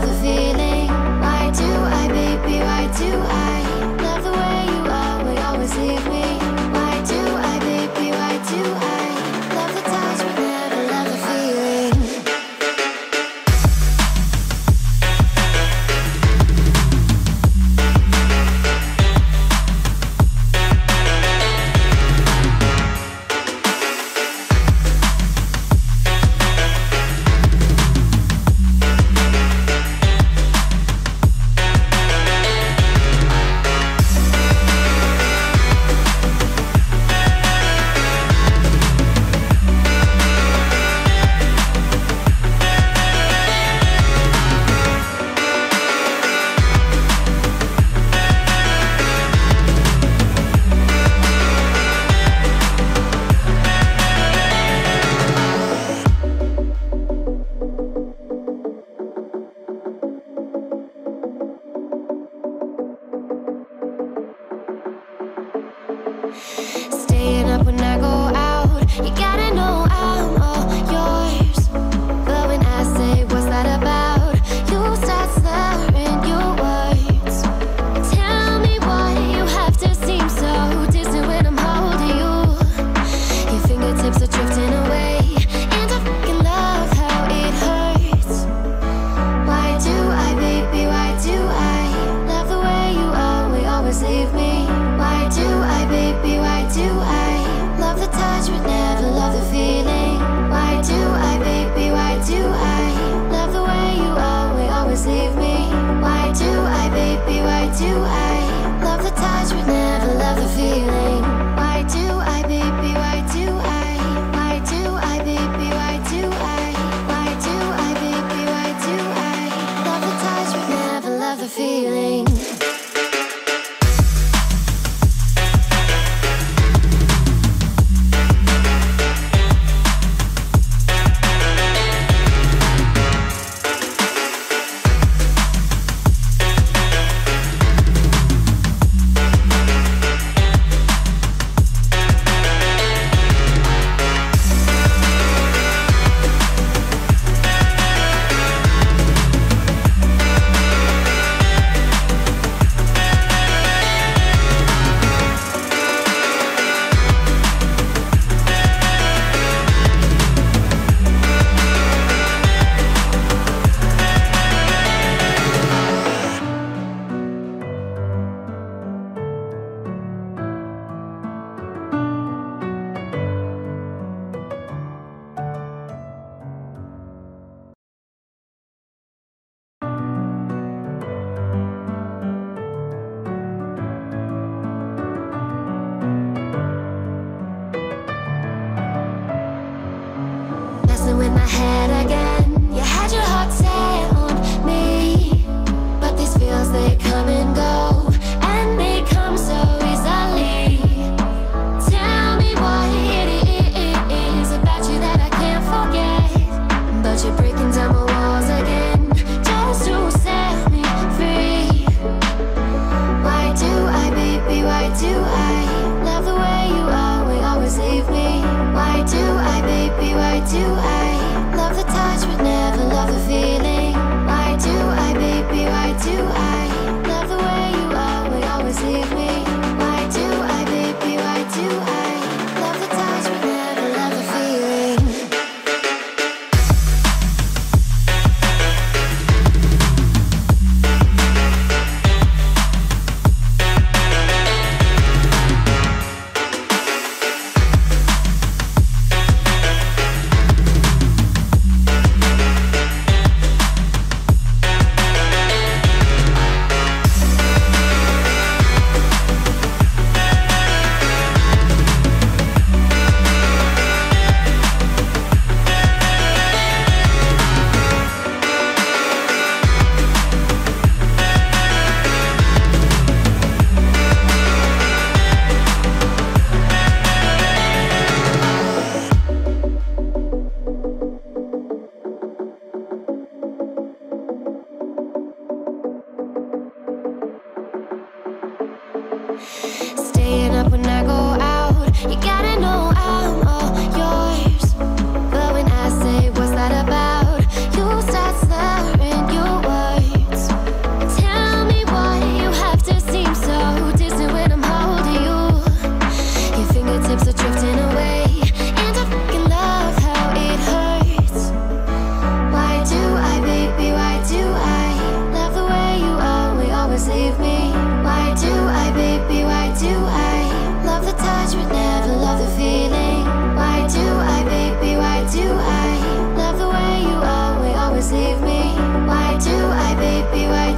the feeling. Why do I, baby, why do I love the way you are, will always leave me? Why do I, baby, why do I love the touch but never love the feeling?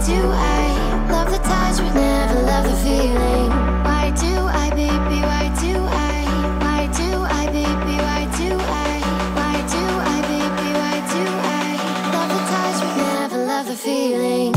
do I love the touch but never love the feeling? Why do I, baby, why do I? Why do I, baby, why do I? Why do I, baby, why do I love the touch but never love the feeling?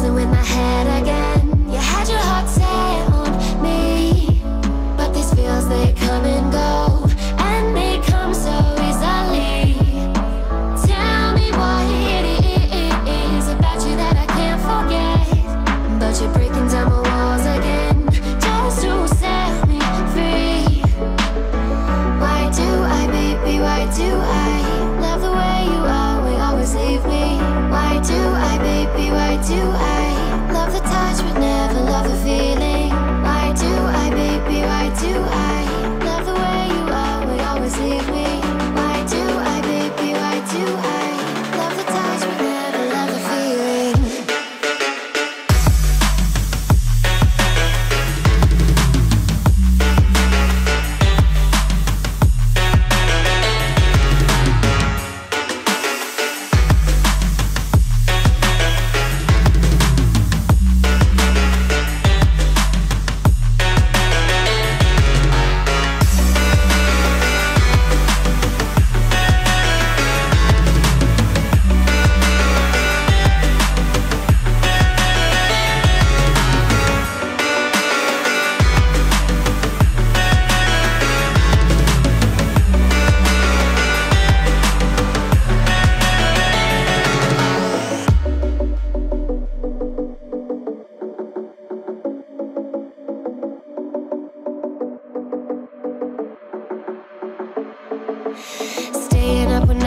In my head again, you had your heart set on me, but these feels, they come and go, and they come so easily. Tell me what it is about you that I can't forget, but you're breaking down my walls again, just to set me free. Why do I, baby, why do I love the way you always leave me? Why do I, baby, why do I love the touch but never love the feeling? Why do I, baby, why do I love the way you always leave me? Why do I, baby, why do I love the touch but never love the feeling? Staying up when